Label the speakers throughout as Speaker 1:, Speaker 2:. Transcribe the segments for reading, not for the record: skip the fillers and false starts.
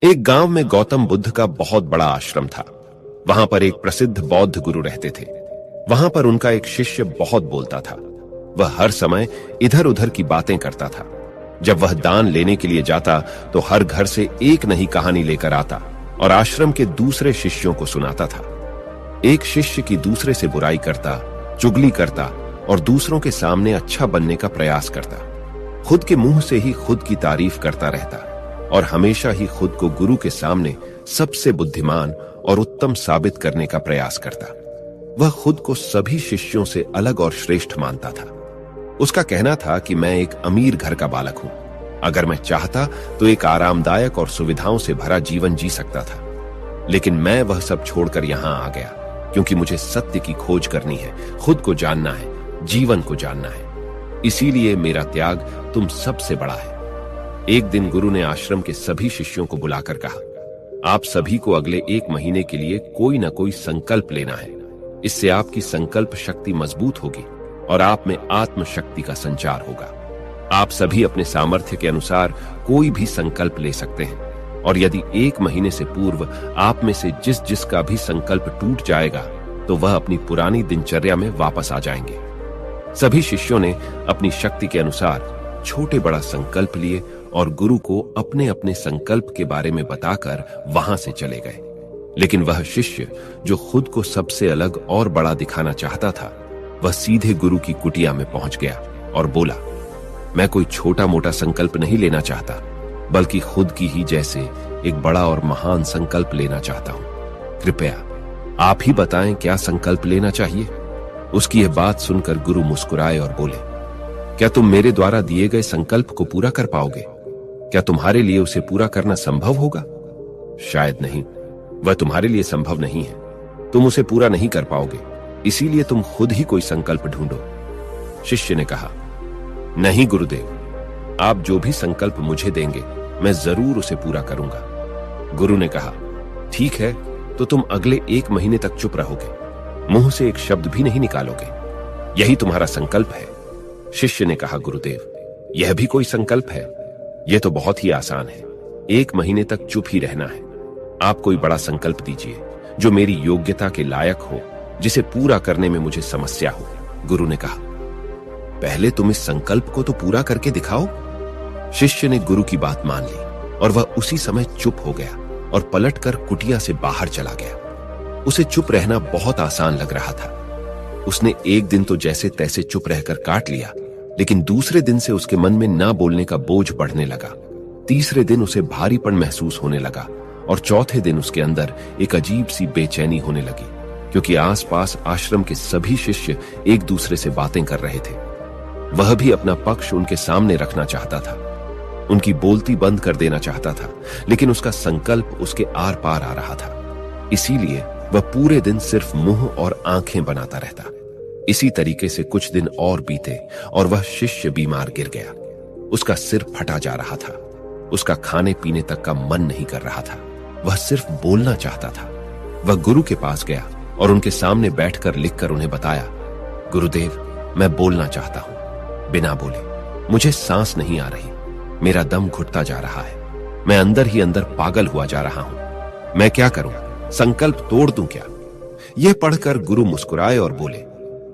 Speaker 1: एक गांव में गौतम बुद्ध का बहुत बड़ा आश्रम था। वहां पर एक प्रसिद्ध बौद्ध गुरु रहते थे। वहां पर उनका एक शिष्य बहुत बोलता था। वह हर समय इधर उधर की बातें करता था। जब वह दान लेने के लिए जाता तो हर घर से एक नई कहानी लेकर आता और आश्रम के दूसरे शिष्यों को सुनाता था। एक शिष्य की दूसरे से बुराई करता, चुगली करता और दूसरों के सामने अच्छा बनने का प्रयास करता। खुद के मुंह से ही खुद की तारीफ करता रहता और हमेशा ही खुद को गुरु के सामने सबसे बुद्धिमान और उत्तम साबित करने का प्रयास करता। वह खुद को सभी शिष्यों से अलग और श्रेष्ठ मानता था। उसका कहना था कि मैं एक अमीर घर का बालक हूं। अगर मैं चाहता तो एक आरामदायक और सुविधाओं से भरा जीवन जी सकता था, लेकिन मैं वह सब छोड़कर यहां आ गया क्योंकि मुझे सत्य की खोज करनी है, खुद को जानना है, जीवन को जानना है। इसीलिए मेरा त्याग तुम सबसे बड़ा है। एक दिन गुरु ने आश्रम के सभी शिष्यों को बुलाकर कहा, आप सभी को अगले 1 महीने के लिए कोई ना कोई संकल्प लेना है। इससे आपकी संकल्प शक्ति मजबूत होगी और आप में आत्म शक्ति का संचार होगा। आप सभी अपने सामर्थ्य के अनुसार कोई भी संकल्प ले सकते हैं और यदि 1 महीने से पूर्व आप में से जिसका भी संकल्प टूट जाएगा तो वह अपनी पुरानी दिनचर्या में वापस आ जाएंगे। सभी शिष्यों ने अपनी शक्ति के अनुसार छोटे बड़ा संकल्प लिए और गुरु को अपने अपने संकल्प के बारे में बताकर वहां से चले गए। लेकिन वह शिष्य जो खुद को सबसे अलग और बड़ा दिखाना चाहता था, वह सीधे गुरु की कुटिया में पहुंच गया और बोला, मैं कोई छोटा मोटा संकल्प नहीं लेना चाहता, बल्कि खुद की ही जैसे एक बड़ा और महान संकल्प लेना चाहता हूं। कृपया आप ही बताएं क्या संकल्प लेना चाहिए। उसकी यह बात सुनकर गुरु मुस्कुराए और बोले, क्या तुम मेरे द्वारा दिए गए संकल्प को पूरा कर पाओगे? क्या तुम्हारे लिए उसे पूरा करना संभव होगा? शायद नहीं, वह तुम्हारे लिए संभव नहीं है। तुम उसे पूरा नहीं कर पाओगे, इसीलिए तुम खुद ही कोई संकल्प ढूंढो। शिष्य ने कहा, नहीं गुरुदेव, आप जो भी संकल्प मुझे देंगे मैं जरूर उसे पूरा करूंगा। गुरु ने कहा, ठीक है, तो तुम अगले 1 महीने तक चुप रहोगे, मुंह से एक शब्द भी नहीं निकालोगे। यही तुम्हारा संकल्प है। शिष्य ने कहा, गुरुदेव, यह भी कोई संकल्प है? यह तो बहुत ही आसान है। 1 महीने तक चुप ही रहना है। आप कोई बड़ा संकल्प दीजिए जो मेरी योग्यता के लायक हो, जिसे पूरा करने में मुझे समस्या हो। गुरु ने कहा, पहले तुम इस संकल्प को तो पूरा करके दिखाओ। शिष्य ने गुरु की बात मान ली और वह उसी समय चुप हो गया और पलटकर कुटिया से बाहर चला गया। उसे चुप रहना बहुत आसान लग रहा था। उसने एक दिन तो जैसे तैसे चुप रहकर काट लिया, लेकिन दूसरे दिन से उसके मन में ना बोलने का बोझ बढ़ने लगा। तीसरे दिन उसे भारीपन महसूस होने लगा और चौथे दिन उसके अंदर एक अजीब सी बेचैनी होने लगी, क्योंकि आसपास आश्रम के सभी शिष्य एक दूसरे से बातें कर रहे थे। वह भी अपना पक्ष उनके सामने रखना चाहता था, उनकी बोलती बंद कर देना चाहता था, लेकिन उसका संकल्प उसके आर पार आ रहा था। इसीलिए वह पूरे दिन सिर्फ मुंह और आंखें बनाता रहता। इसी तरीके से कुछ दिन और बीते और वह शिष्य बीमार गिर गया। उसका सिर फटा जा रहा था। उसका खाने पीने तक का मन नहीं कर रहा था। वह सिर्फ बोलना चाहता था। वह गुरु के पास गया और उनके सामने बैठकर लिखकर उन्हें बताया, गुरुदेव, मैं बोलना चाहता हूं, बिना बोले। मुझे सांस नहीं आ रही, मेरा दम घुटता जा रहा है, मैं अंदर ही अंदर पागल हुआ जा रहा हूं। मैं क्या करूं? संकल्प तोड़ दूं क्या? यह पढ़कर गुरु मुस्कुराए और बोले,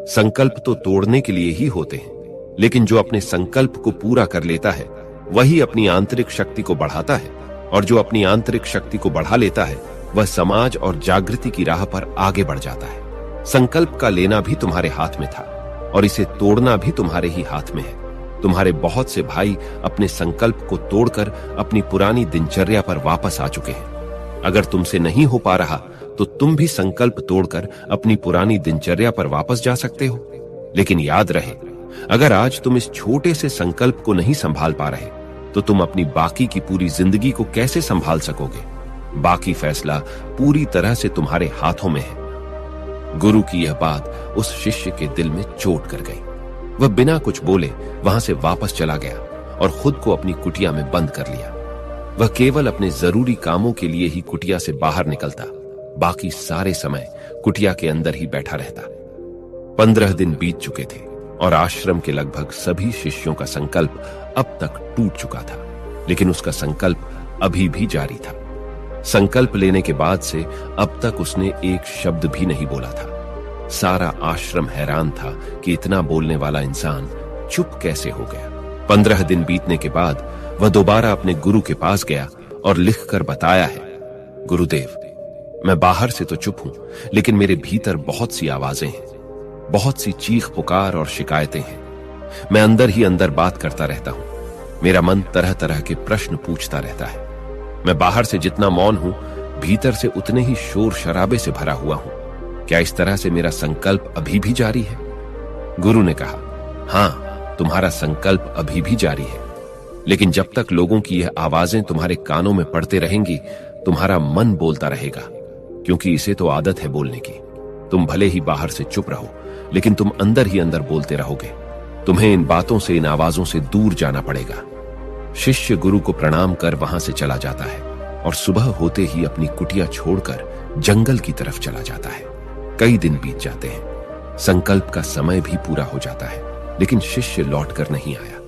Speaker 1: संकल्प तो तोड़ने के लिए ही होते हैं, लेकिन जो अपने संकल्प को पूरा कर लेता है वही अपनी आंतरिक शक्ति को बढ़ाता है, और जो अपनी आंतरिक शक्ति को बढ़ा लेता है वह समाज और जागृति की राह पर आगे बढ़ जाता है। संकल्प का लेना भी तुम्हारे हाथ में था और इसे तोड़ना भी तुम्हारे ही हाथ में है। तुम्हारे बहुत से भाई अपने संकल्प को तोड़कर अपनी पुरानी दिनचर्या पर वापस आ चुके हैं। अगर तुमसे नहीं हो पा रहा तो तुम भी संकल्प तोड़कर अपनी पुरानी दिनचर्या पर वापस जा सकते हो। लेकिन याद रहे, अगर आज तुम इस छोटे से संकल्प को नहीं संभाल पा रहे तो तुम अपनी बाकी की पूरी जिंदगी को कैसे संभाल सकोगे? बाकी फैसला पूरी तरह से तुम्हारे हाथों में है। गुरु की यह बात उस शिष्य के दिल में चोट कर गई। वह बिना कुछ बोले वहां से वापस चला गया और खुद को अपनी कुटिया में बंद कर लिया। वह केवल अपने जरूरी कामों के लिए ही कुटिया से बाहर निकलता, बाकी सारे समय कुटिया के अंदर ही बैठा रहता। 15 दिन बीत चुके थे और आश्रम के लगभग सभी शिष्यों का संकल्प अब तक टूट चुका था, लेकिन उसका संकल्प अभी भी जारी था। संकल्प लेने के बाद से अब तक उसने एक शब्द भी नहीं बोला था। सारा आश्रम हैरान था कि इतना बोलने वाला इंसान चुप कैसे हो गया। 15 दिन बीतने के बाद वह दोबारा अपने गुरु के पास गया और लिखकर बताया है, गुरुदेव, मैं बाहर से तो चुप हूं, लेकिन मेरे भीतर बहुत सी आवाजें हैं, बहुत सी चीख पुकार और शिकायतें हैं। मैं अंदर ही अंदर बात करता रहता हूं। मेरा मन तरह तरह के प्रश्न पूछता रहता है। मैं बाहर से जितना मौन हूं, भीतर से उतने ही शोर शराबे से भरा हुआ हूं। क्या इस तरह से मेरा संकल्प अभी भी जारी है? गुरु ने कहा, हां, तुम्हारा संकल्प अभी भी जारी है, लेकिन जब तक लोगों की यह आवाजें तुम्हारे कानों में पड़ते रहेंगी, तुम्हारा मन बोलता रहेगा, क्योंकि इसे तो आदत है बोलने की। तुम भले ही बाहर से चुप रहो, लेकिन तुम अंदर ही अंदर बोलते रहोगे। तुम्हें इन बातों से, इन आवाजों से दूर जाना पड़ेगा। शिष्य गुरु को प्रणाम कर वहां से चला जाता है और सुबह होते ही अपनी कुटिया छोड़कर जंगल की तरफ चला जाता है। कई दिन बीत जाते हैं, संकल्प का समय भी पूरा हो जाता है, लेकिन शिष्य लौटकर नहीं आया।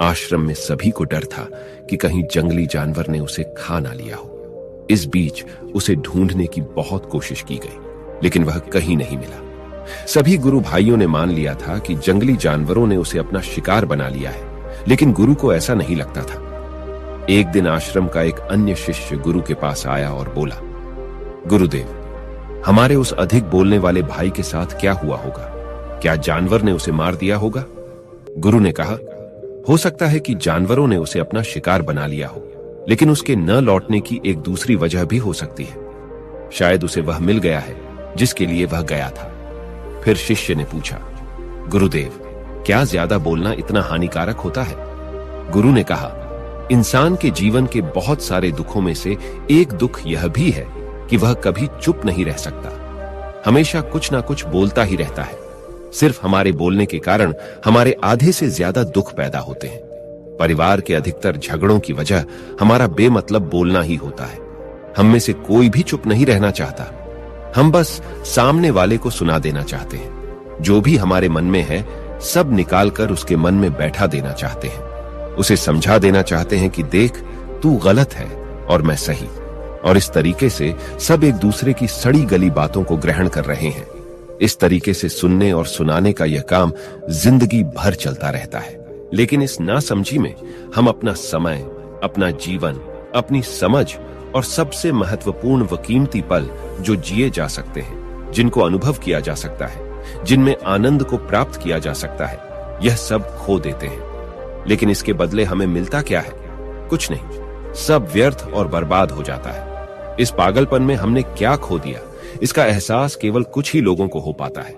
Speaker 1: आश्रम में सभी को डर था कि कहीं जंगली जानवर ने उसे खा ना लिया हो। इस बीच उसे ढूंढने की बहुत कोशिश की गई, लेकिन वह कहीं नहीं मिला। सभी गुरु भाइयों ने मान लिया था कि जंगली जानवरों ने उसे अपना शिकार बना लिया है, लेकिन गुरु को ऐसा नहीं लगता था। एक दिन आश्रम का एक अन्य शिष्य गुरु के पास आया और बोला, गुरुदेव, हमारे उस अधिक बोलने वाले भाई के साथ क्या हुआ होगा? क्या जानवर ने उसे मार दिया होगा? गुरु ने कहा, हो सकता है कि जानवरों ने उसे अपना शिकार बना लिया हो, लेकिन उसके न लौटने की एक दूसरी वजह भी हो सकती है। शायद उसे वह मिल गया है जिसके लिए वह गया था। फिर शिष्य ने पूछा, गुरुदेव, क्या ज्यादा बोलना इतना हानिकारक होता है? गुरु ने कहा, इंसान के जीवन के बहुत सारे दुखों में से एक दुख यह भी है कि वह कभी चुप नहीं रह सकता। हमेशा कुछ ना कुछ बोलता ही रहता है। सिर्फ हमारे बोलने के कारण हमारे आधे से ज्यादा दुख पैदा होते हैं। परिवार के अधिकतर झगड़ों की वजह हमारा बेमतलब बोलना ही होता है। हम में से कोई भी चुप नहीं रहना चाहता। हम बस सामने वाले को सुना देना चाहते हैं। जो भी हमारे मन में है, सब निकालकर उसके मन में बैठा देना चाहते हैं। उसे समझा देना चाहते हैं कि देख, तू गलत है और मैं सही। और इस तरीके से सब एक दूसरे की सड़ी गली बातों को ग्रहण कर रहे हैं। इस तरीके से सुनने और सुनाने का यह काम जिंदगी भर चलता रहता है। लेकिन इस नासमझी में हम अपना समय, अपना जीवन, अपनी समझ और सबसे महत्वपूर्ण व कीमती पल जो जिए जा सकते हैं, जिनको अनुभव किया जा सकता है, जिनमें आनंद को प्राप्त किया जा सकता है, यह सब खो देते हैं। लेकिन इसके बदले हमें मिलता क्या है? कुछ नहीं, सब व्यर्थ और बर्बाद हो जाता है। इस पागलपन में हमने क्या खो दिया, इसका एहसास केवल कुछ ही लोगों को हो पाता है।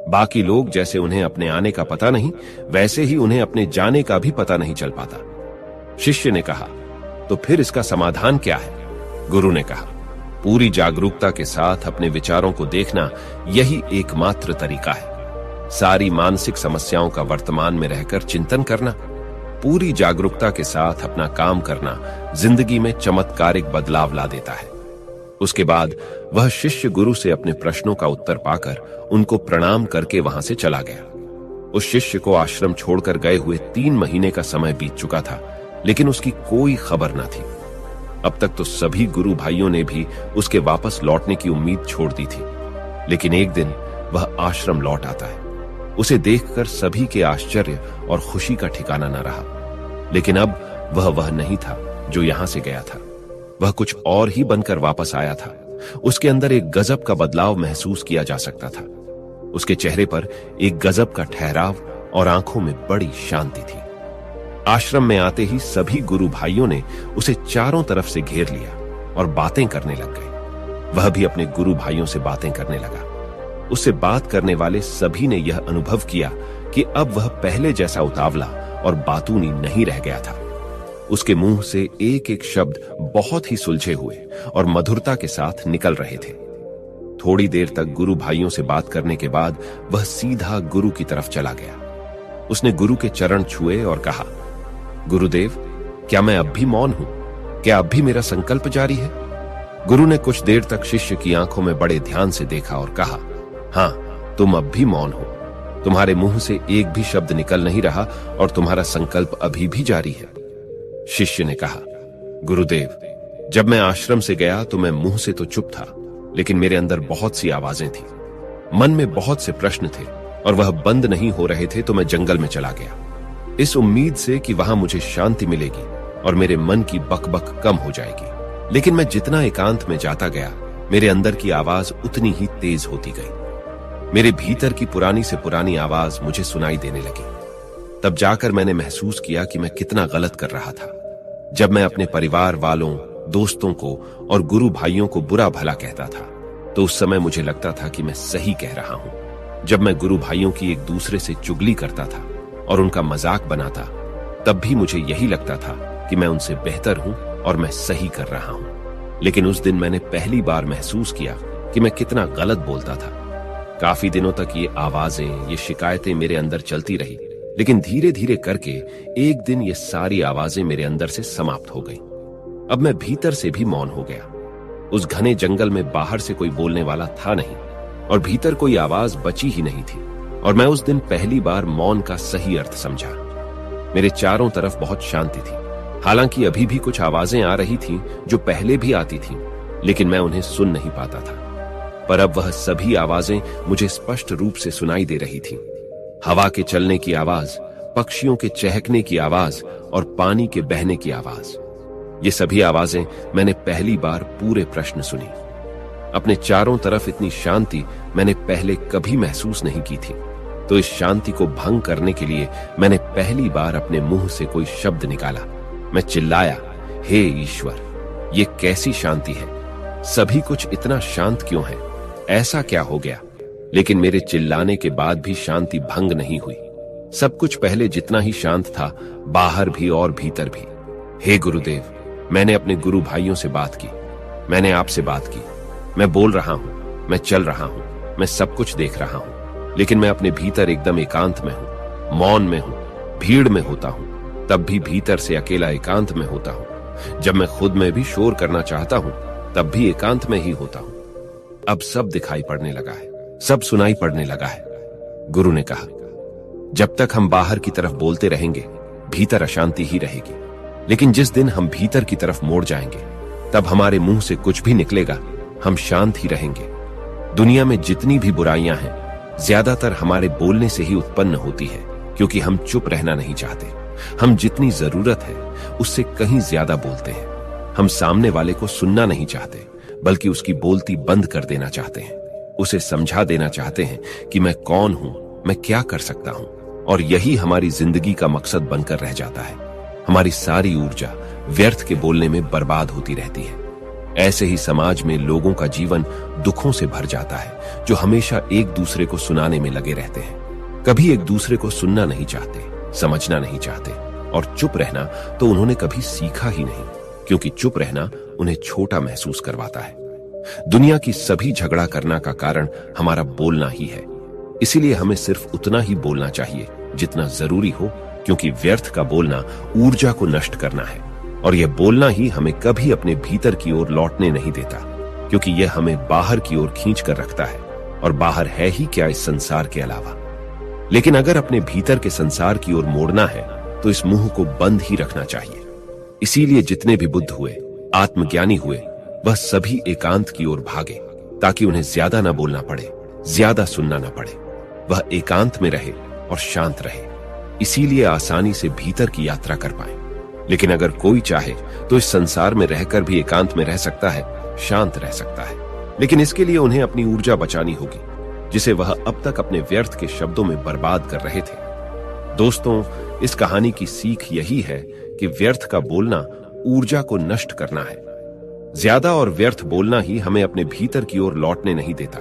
Speaker 1: बाकी लोग जैसे उन्हें अपने आने का पता नहीं, वैसे ही उन्हें अपने जाने का भी पता नहीं चल पाता। शिष्य ने कहा, तो फिर इसका समाधान क्या है? गुरु ने कहा, पूरी जागरूकता के साथ अपने विचारों को देखना यही एकमात्र तरीका है। सारी मानसिक समस्याओं का वर्तमान में रहकर चिंतन करना, पूरी जागरूकता के साथ अपना काम करना जिंदगी में चमत्कारिक बदलाव ला देता है। उसके बाद वह शिष्य गुरु से अपने प्रश्नों का उत्तर पाकर उनको प्रणाम करके वहां से चला गया। उस शिष्य को आश्रम छोड़कर गए हुए 3 महीने का समय बीत चुका था, लेकिन उसकी कोई खबर न थी। अब तक तो सभी गुरु भाइयों ने भी उसके वापस लौटने की उम्मीद छोड़ दी थी, लेकिन एक दिन वह आश्रम लौट आता है। उसे देखकर सभी के आश्चर्य और खुशी का ठिकाना न रहा। लेकिन अब वह नहीं था जो यहां से गया था। वह कुछ और ही बनकर वापस आया था। उसके अंदर एक गजब का बदलाव महसूस किया जा सकता था। उसके चेहरे पर एक गजब का ठहराव और आंखों में बड़ी शांति थी। आश्रम में आते ही सभी गुरु भाइयों ने उसे चारों तरफ से घेर लिया और बातें करने लग गए। वह भी अपने गुरु भाइयों से बातें करने लगा। उससे बात करने वाले सभी ने यह अनुभव किया कि अब वह पहले जैसा उतावला और बातूनी नहीं रह गया था। उसके मुंह से एक एक शब्द बहुत ही सुलझे हुए और मधुरता के साथ निकल रहे थे। थोड़ी देर तक गुरु भाइयों से बात करने के बाद वह सीधा गुरु की तरफ चला गया। उसने गुरु के चरण छुए और कहा, गुरुदेव, क्या मैं अब भी मौन हूं? क्या अब भी मेरा संकल्प जारी है? गुरु ने कुछ देर तक शिष्य की आंखों में बड़े ध्यान से देखा और कहा, हां, तुम अब भी मौन हो। तुम्हारे मुंह से एक भी शब्द निकल नहीं रहा और तुम्हारा संकल्प अभी भी जारी है। शिष्य ने कहा, गुरुदेव, जब मैं आश्रम से गया तो मैं मुंह से तो चुप था, लेकिन मेरे अंदर बहुत सी आवाजें थी। मन में बहुत से प्रश्न थे और वह बंद नहीं हो रहे थे, तो मैं जंगल में चला गया, इस उम्मीद से कि वहां मुझे शांति मिलेगी और मेरे मन की बकबक कम हो जाएगी। लेकिन मैं जितना एकांत में जाता गया, मेरे अंदर की आवाज उतनी ही तेज होती गई। मेरे भीतर की पुरानी से पुरानी आवाज मुझे सुनाई देने लगी। तब जाकर मैंने महसूस किया कि मैं कितना गलत कर रहा था। जब मैं अपने परिवार वालों, दोस्तों को और गुरु भाइयों को बुरा भला कहता था, तो उस समय मुझे लगता था कि मैं सही कह रहा हूं। जब मैं गुरु भाइयों की एक दूसरे से चुगली करता था और उनका मजाक बनाता, तब भी मुझे यही लगता था कि मैं उनसे बेहतर हूं और मैं सही कर रहा हूं। लेकिन उस दिन मैंने पहली बार महसूस किया कि मैं कितना गलत बोलता था। काफी दिनों तक ये आवाजें, ये शिकायतें मेरे अंदर चलती रही, लेकिन धीरे धीरे करके एक दिन ये सारी आवाजें मेरे अंदर से समाप्त हो गईं। अब मैं भीतर से भी मौन हो गया। उस घने जंगल में बाहर से कोई बोलने वाला था नहीं और भीतर कोई आवाज बची ही नहीं थी, और मैं उस दिन पहली बार मौन का सही अर्थ समझा। मेरे चारों तरफ बहुत शांति थी। हालांकि अभी भी कुछ आवाजें आ रही थीं जो पहले भी आती थीं, लेकिन मैं उन्हें सुन नहीं पाता था। पर अब वह सभी आवाजें मुझे स्पष्ट रूप से सुनाई दे रही थीं। हवा के चलने की आवाज, पक्षियों के चहकने की आवाज और पानी के बहने की आवाज, ये सभी आवाजें मैंने पहली बार पूरे प्रश्न सुनी। अपने चारों तरफ इतनी शांति मैंने पहले कभी महसूस नहीं की थी। तो इस शांति को भंग करने के लिए मैंने पहली बार अपने मुंह से कोई शब्द निकाला। मैं चिल्लाया, हे ईश्वर, ये कैसी शांति है? सभी कुछ इतना शांत क्यों है? ऐसा क्या हो गया? लेकिन मेरे चिल्लाने के बाद भी शांति भंग नहीं हुई। सब कुछ पहले जितना ही शांत था, बाहर भी और भीतर भी। हे गुरुदेव, मैंने अपने गुरु भाइयों से बात की, मैंने आपसे बात की। मैं बोल रहा हूं, मैं चल रहा हूं, मैं सब कुछ देख रहा हूं, लेकिन मैं अपने भीतर एकदम एकांत में हूं, मौन में हूं। भीड़ में होता हूं तब भी भीतर से अकेला एकांत में होता हूं। जब मैं खुद में भी शोर करना चाहता हूं, तब भी एकांत में ही होता हूं। अब सब दिखाई पड़ने लगा है, सब सुनाई पड़ने लगा है। गुरु ने कहा, जब तक हम बाहर की तरफ बोलते रहेंगे, भीतर अशांति ही रहेगी। लेकिन जिस दिन हम भीतर की तरफ मोड़ जाएंगे, तब हमारे मुंह से कुछ भी निकलेगा, हम शांत ही रहेंगे। दुनिया में जितनी भी बुराइयां हैं, ज्यादातर हमारे बोलने से ही उत्पन्न होती है, क्योंकि हम चुप रहना नहीं चाहते। हम जितनी जरूरत है उससे कहीं ज्यादा बोलते हैं। हम सामने वाले को सुनना नहीं चाहते, बल्कि उसकी बोलती बंद कर देना चाहते हैं। उसे समझा देना चाहते हैं कि मैं कौन हूं, मैं क्या कर सकता हूं, और यही हमारी जिंदगी का मकसद बनकर रह जाता है। हमारी सारी ऊर्जा व्यर्थ के बोलने में बर्बाद होती रहती है। ऐसे ही समाज में लोगों का जीवन दुखों से भर जाता है, जो हमेशा एक दूसरे को सुनाने में लगे रहते हैं। कभी एक दूसरे को सुनना नहीं चाहते, समझना नहीं चाहते, और चुप रहना तो उन्होंने कभी सीखा ही नहीं, क्योंकि चुप रहना उन्हें छोटा महसूस करवाता है। दुनिया की सभी झगड़ा करना का कारण हमारा बोलना ही है। इसीलिए हमें सिर्फ उतना ही बोलना चाहिए जितना जरूरी हो, क्योंकि व्यर्थ का बोलना ऊर्जा को नष्ट करना है, और यह बोलना ही हमें कभी अपने भीतर की ओर लौटने नहीं देता, क्योंकि यह हमें बाहर की ओर खींच कर रखता है, और बाहर है ही क्या इस संसार के अलावा। लेकिन अगर अपने भीतर के संसार की ओर मोड़ना है, तो इस मुंह को बंद ही रखना चाहिए। इसीलिए जितने भी बुद्ध हुए, आत्मज्ञानी हुए, वह सभी एकांत की ओर भागे, ताकि उन्हें ज्यादा ना बोलना पड़े, ज्यादा सुनना ना पड़े। वह एकांत में रहे और शांत रहे, इसीलिए आसानी से भीतर की यात्रा कर पाए। लेकिन अगर कोई चाहे तो इस संसार में रहकर भी एकांत में रह सकता है, शांत रह सकता है। लेकिन इसके लिए उन्हें अपनी ऊर्जा बचानी होगी, जिसे वह अब तक अपने व्यर्थ के शब्दों में बर्बाद कर रहे थे। दोस्तों, इस कहानी की सीख यही है कि व्यर्थ का बोलना ऊर्जा को नष्ट करना है। ज्यादा और व्यर्थ बोलना ही हमें अपने भीतर की ओर लौटने नहीं देता,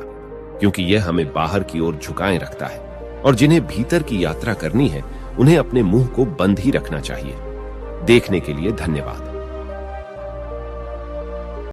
Speaker 1: क्योंकि यह हमें बाहर की ओर झुकाए रखता है। और जिन्हें भीतर की यात्रा करनी है, उन्हें अपने मुंह को बंद ही रखना चाहिए। देखने के लिए धन्यवाद।